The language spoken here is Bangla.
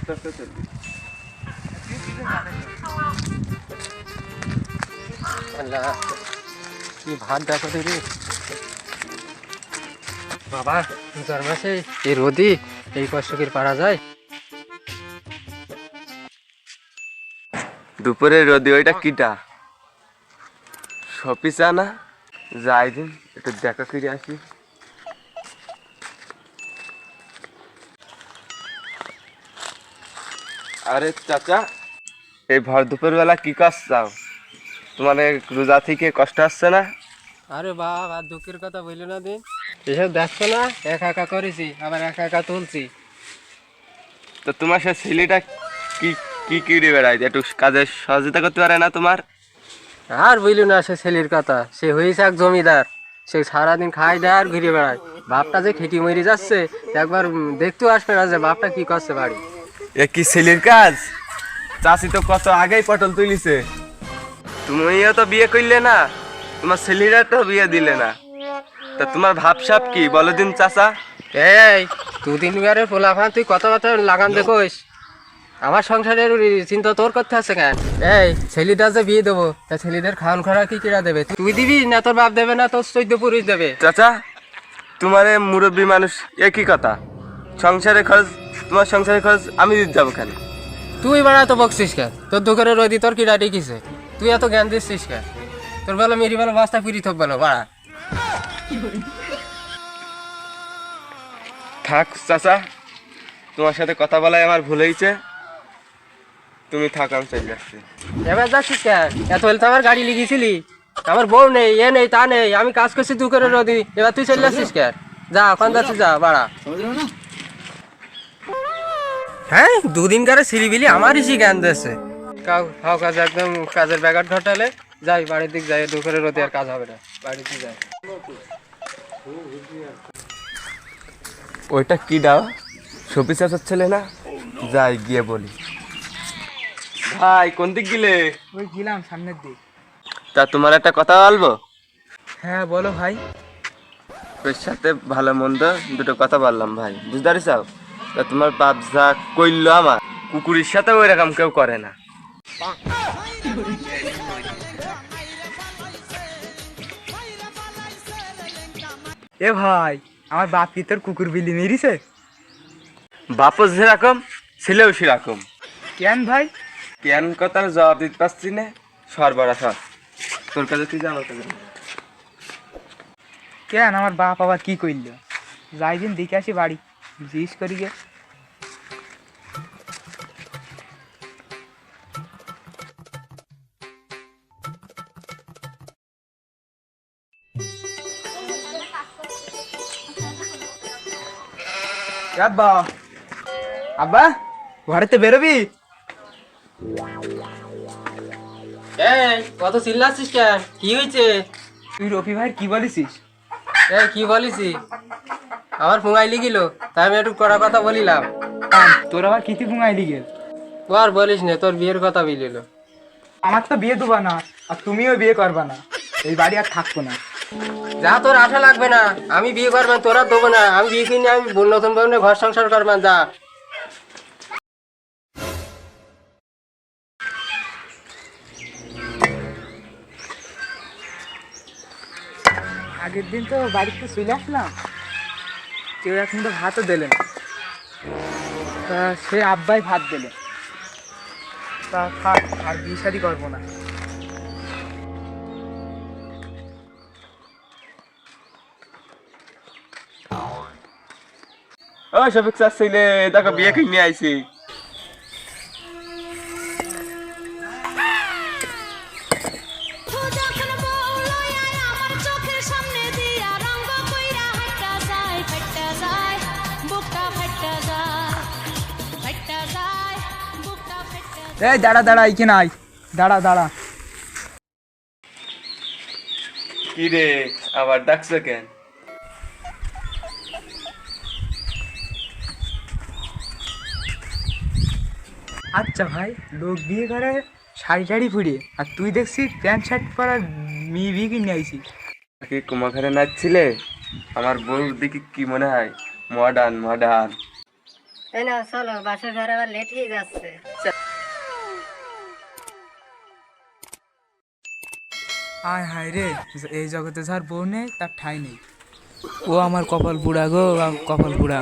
কি ভাত দেখো দিদি বাবা, মাসে এই রোদি এই কষ্ট করে পারা যায়? দুপুরে রোদি ওইটা কিটা সপিসা না? যাই দিন একটু দেখা করে আসি। আরে চাচা, এই ভর দুপুর বেলা কি কাজ চাও? তোমার রোজা থেকে কষ্ট আসছে না? আরে বাবা, আর দুঃখের কথা বললো না দিন। এসব দেখছো না, একা একা করেছি আবার একা একা তুলছি। তো তোমার সে ছেলেটা কি কি কি বেড়ায়, একটু কাজে সহযোগিতা করতে পারে না তোমার? আর বললো না, সে ছেলের কথা, সে হয়েছে এক জমিদার। সে সারাদিন খায় দেয় আর ঘুরে বেড়ায়। বাপটা যে খেটি মরে যাচ্ছে, একবার দেখতেও আসবে না যে বাপটা কি করছে বাড়ি। এ কি ছেলের কাজ? চাষি তো কত আগেই পটল তুলিছে, তুমিও তো বিয়ে করলে না, তোমার ছেলেরা তো বিয়ে দিলে না। তা তোমার ভাবসাব কি বলো দিন চাচা? এই দুদিন বারের পোলাফান, তুই কত কথা লাগান দেখোস। আমার সংসারের চিন্তা তোর করতে আছে কেন? এই ছেলেটা যে বিয়ে দেবো, তা ছেলেদের খাওয়ান খরা কি কিরা দেবে? তুই দিবি না তোর বাপ দেবে না তোর চৈদ্য পুরুষ দেবে? চাচা, তোমার মুরব্বী মানুষ একই কথা। সংসারের খরচ, তোমার সংসারের খরচ আমি দিতে যাবো কেন? তুই বাড়া তো বকছিস কেন? তোর দোকানের রোদি তোর কিরা ডেকেছে, তুই এত জ্ঞান দিচ্ছিস কেন? তোর বেলা মেরি বেলা বাস্তা পুরি থাক বলো বাড়া। থাক চাচা, তোমার সাথে কথা বলাই আমার ভুল হয়েছে। তুমি থাক, আমি চলে যাচ্ছি। এবার যাচ্ছিস কেন? এত হলে তো আমার গাড়ি লিখেছিলি। আমার বউ নেই, এ নেই তা নেই, আমি কাজ করছি দোকানের রোদি, এবার তুই চলে যাচ্ছিস কেন? যা ওখান যাচ্ছিস, যা বাড়া। হ্যাঁ, দুদিন কারে সিলিবিলি আমারই জ্ঞান দিয়েছে। খাও কাজ একদম কাজের ব্যাঘাত ঘটালে। যাই বাড়ির দিক যাই, দুপুরে রোদে আর কাজ হবে না, বাড়িতে যাই। ওইটা কি দাও? সফি চাচার ছেলে না? যাই গিয়ে বলি। ভাই কোন দিক গেলে? ওই গেলাম সামনের দিক। তা তোমার একটা কথা বলবো? হ্যাঁ বলো ভাই। তোর সাথে ভালো মন্দ দুটো কথা বললাম ভাই, বুঝতে পারিস? তা তোমার বাপ যা কইলো আমার কুকুরের সাথে ওই রকম কেউ করে না। এ ভাই, আমার বাপ কি তোর কুকুর বিলি মেরিছে? বাপও যেরকম ছেলেও সেরকম। কেন ভাই? কেন কথার জবাব দিতে পারছি না। সরবরাহ সর, তোর কাছে তুই যা, আমার কাছে না। কেন আমার বাপ আবার কি করল? যাই দিন দেখে আসি বাড়ি, জিজ্ঞেস করি গে। আব্বা, আব্বা ঘরেতে বেরোবি? এই কত চিল্লাচ্ছিস কেন? কি হয়েছে? তুই রফি ভাই কি বলিসিস? এই কি বলিসি? আমার ফুঙাইলি গেল, তাই আমি একটু কড়া কথা বলিলাম। তোর আবার কিতি ফুঙাইলি গেল? ও আর বলিস না, তোর বিয়ের কথা বলিল। আমার তো বিয়ে দেবা না, আর তুমিও বিয়ে করবা না, এই বাড়ি আর থাকবো না। যা, তোর আশা লাগবে না, আমি বিয়ে করবেন তোরা দেবো না। আমি বিয়ে কিনে আমি নতুন ভাবে ঘর সংসার করবেন, যা। আগের দিন তো বাড়িতে চলে আসলাম, কেউ এখন তো ভাতও দিলেন, তা সে আব্বাই ভাত দিলে। তা থাক, আর বিয়ে শাদি করবো না। ও শফিক স্যার ছেলে, দেখো বিয়ে কিনে আইছি। এই দাঁড়া দাঁড়া, এইখানে আয়, দাঁড়া দাঁড়া। কি রে, আবার ডাকছো কেন? আচ্ছা ভাই, লোক বিয়ে করে শাড়ি টাড়ি পরে, আর তুই দেখছি প্যান্ট শার্ট পরা মেয়ে বিয়ে কিনে আইছিস। কি কুমাখানে নাচছিলে? আমার বউর দিকে কি মনে হয়? Modern modern. এই না চলো, বাসের ঘরে আবার লেট হয়ে যাচ্ছে। হায় হায় রে, এই জগতে যার বউ নেই তার ঠাঁই নেই। ও আমার কপাল পুড়া গো, কপাল পুড়া।